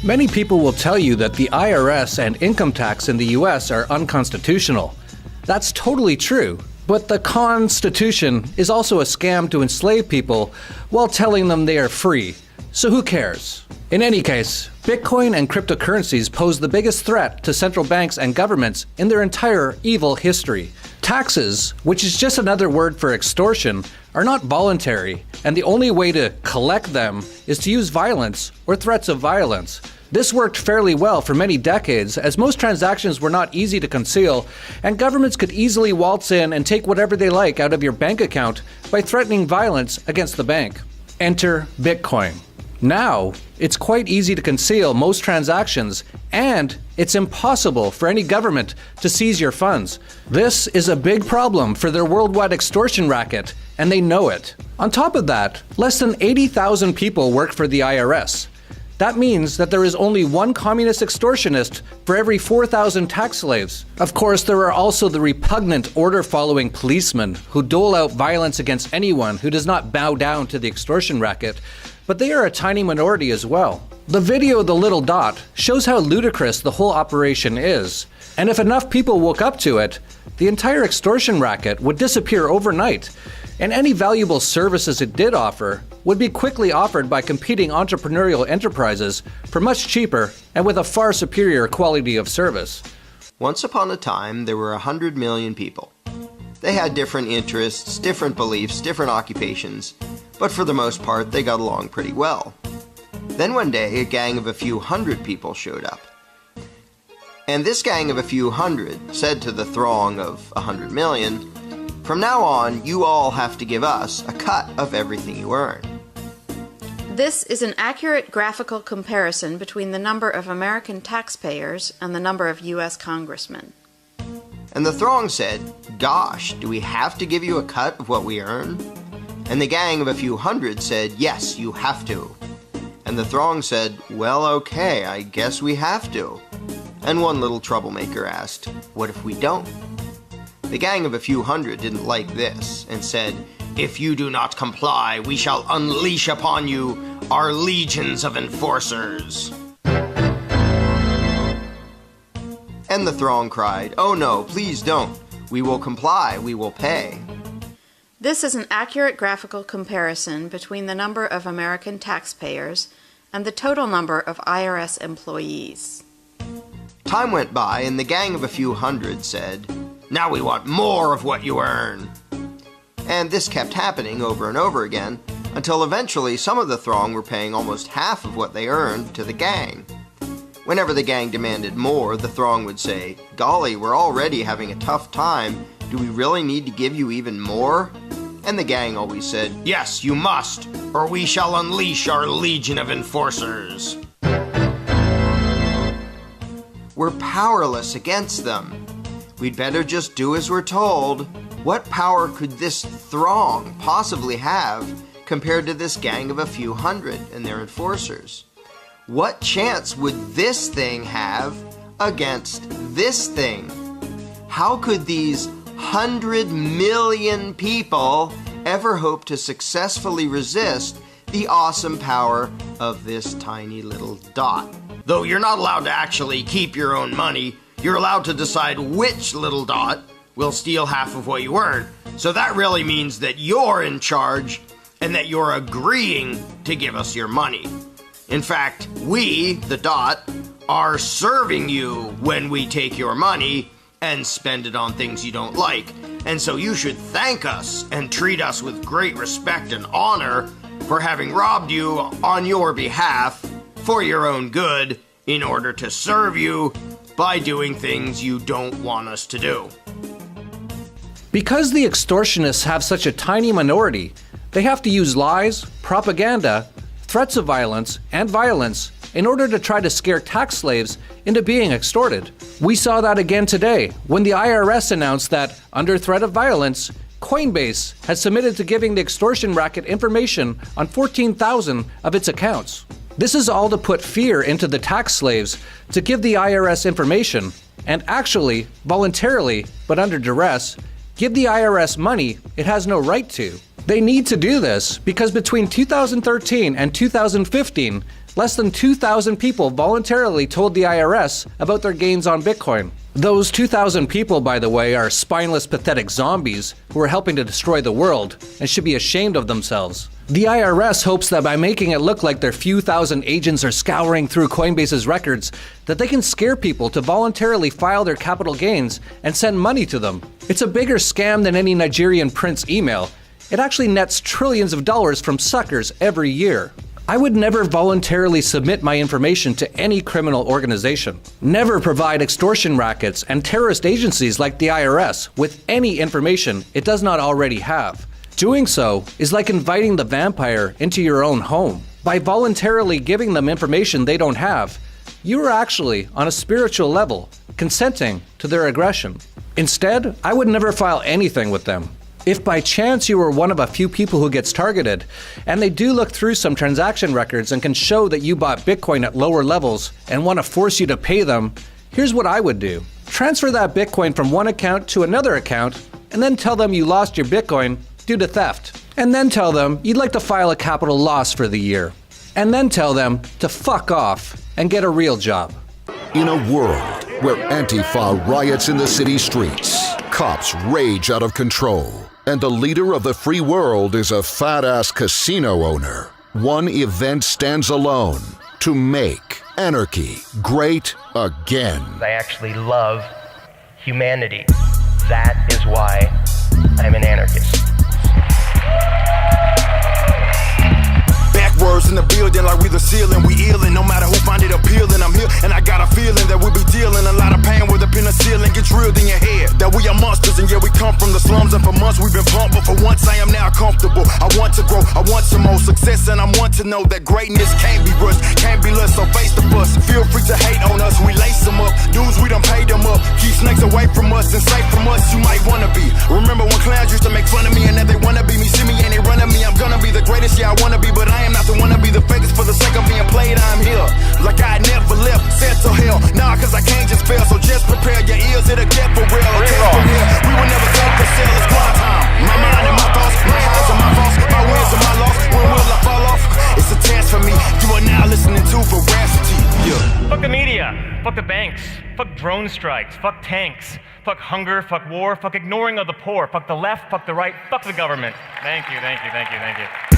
Many people will tell you that the IRS and income tax in the US are unconstitutional. That's totally true, but the Constitution is also a scam to enslave people while telling them they are free. So who cares? In any case, Bitcoin and cryptocurrencies pose the biggest threat to central banks and governments in their entire evil history. Taxes, which is just another word for extortion, are not voluntary, and the only way to collect them is to use violence or threats of violence. This worked fairly well for many decades, as most transactions were not easy to conceal, and governments could easily waltz in and take whatever they like out of your bank account by threatening violence against the bank. Enter Bitcoin. Now, it's quite easy to conceal most transactions, and it's impossible for any government to seize your funds. This is a big problem for their worldwide extortion racket, and they know it. On top of that, less than 80,000 people work for the IRS. That means that there is only one communist extortionist for every 4,000 tax slaves. Of course, there are also the repugnant order-following policemen who dole out violence against anyone who does not bow down to the extortion racket, but they are a tiny minority as well. The video The Little Dot shows how ludicrous the whole operation is, and if enough people woke up to it, the entire extortion racket would disappear overnight, and any valuable services it did offer would be quickly offered by competing entrepreneurial enterprises for much cheaper and with a far superior quality of service. Once upon a time, there were 100 million people. They had different interests, different beliefs, different occupations, but for the most part, they got along pretty well. Then one day, a gang of a few hundred people showed up. And this gang of a few hundred said to the throng of 100 million, "From now on, you all have to give us a cut of everything you earn." This is an accurate graphical comparison between the number of American taxpayers and the number of U.S. congressmen. And the throng said, "Gosh, do we have to give you a cut of what we earn?" And the gang of a few hundred said, "Yes, you have to." And the throng said, "Well, okay, I guess we have to." And one little troublemaker asked, "What if we don't?" The gang of a few hundred didn't like this and said, "If you do not comply, we shall unleash upon you our legions of enforcers." And the throng cried, "Oh no, please don't. We will comply, we will pay." This is an accurate graphical comparison between the number of American taxpayers and the total number of IRS employees. Time went by and the gang of a few hundred said, "Now we want more of what you earn." And this kept happening over and over again, until eventually some of the throng were paying almost half of what they earned to the gang. Whenever the gang demanded more, the throng would say, "Golly, we're already having a tough time. Do we really need to give you even more?" And the gang always said, "Yes, you must, or we shall unleash our legion of enforcers." We're powerless against them. We'd better just do as we're told. What power could this throng possibly have compared to this gang of a few hundred and their enforcers? What chance would this thing have against this thing? How could these 100 million people ever hope to successfully resist the awesome power of this tiny little dot? Though you're not allowed to actually keep your own money, you're allowed to decide which little dot will steal half of what you earn. So that really means that you're in charge and that you're agreeing to give us your money. In fact, we, the dot, are serving you when we take your money and spend it on things you don't like. And so you should thank us and treat us with great respect and honor for having robbed you on your behalf for your own good in order to serve you by doing things you don't want us to do." Because the extortionists have such a tiny minority, they have to use lies, propaganda, threats of violence, and violence in order to try to scare tax slaves into being extorted. We saw that again today when the IRS announced that, under threat of violence, Coinbase had submitted to giving the extortion racket information on 14,000 of its accounts. This is all to put fear into the tax slaves to give the IRS information and actually, voluntarily, but under duress, give the IRS money it has no right to. They need to do this because between 2013 and 2015, less than 2,000 people voluntarily told the IRS about their gains on Bitcoin. Those 2,000 people, by the way, are spineless, pathetic zombies who are helping to destroy the world and should be ashamed of themselves. The IRS hopes that by making it look like their few thousand agents are scouring through Coinbase's records, that they can scare people to voluntarily file their capital gains and send money to them. It's a bigger scam than any Nigerian prince email. It actually nets trillions of dollars from suckers every year. I would never voluntarily submit my information to any criminal organization. Never provide extortion rackets and terrorist agencies like the IRS with any information it does not already have. Doing so is like inviting the vampire into your own home. By voluntarily giving them information they don't have, you are actually, on a spiritual level, consenting to their aggression. Instead, I would never file anything with them. If by chance you are one of a few people who gets targeted, and they do look through some transaction records and can show that you bought Bitcoin at lower levels and want to force you to pay them, here's what I would do. Transfer that Bitcoin from one account to another account, and then tell them you lost your Bitcoin due to theft. And then tell them you'd like to file a capital loss for the year. And then tell them to fuck off and get a real job. In a world where Antifa riots in the city streets, cops rage out of control, and the leader of the free world is a fat-ass casino owner, one event stands alone to make anarchy great again. I actually love humanity. That is why I'm an anarchist. Backwards in the building like we the ceiling, we illin'. No matter who find it appealing, I'm here and I got a feeling that we'll be dealing a lot of pain with a penicillin get drilled in your head. That we are monsters and yeah, we come from the slums and for months we've been pumped, but for once I am now comfortable. I want to grow, I want some more success, and I want to know that greatness can't be rushed, can't be lost, so face the bus. Feel free to hate on us, we lace them up. Dudes, we done paid them up. Keep snakes away from us and safe from us, you might wanna be. Remember when clowns used to make fun of me and now they wanna be me. See me and they run at me, I'm gonna be the greatest, yeah I wanna be, but I am not the one to be the fakest for the sake of being played. I'm here, like I never left, said to hell. Nah, cause I can't just fail, so just prepare your ears, it'll get for real. Okay, from here, we will never take the sale, it's grind time. My mind and my thoughts, my highs and my faults, my wins and my loss. When will I fall off? It's a test for me, you are now listening to Veracity. Yeah. Fuck the media, fuck the banks, fuck drone strikes, fuck tanks, fuck hunger, fuck war, fuck ignoring of the poor, fuck the left, fuck the right, fuck the government. Thank you, thank you, thank you, thank you.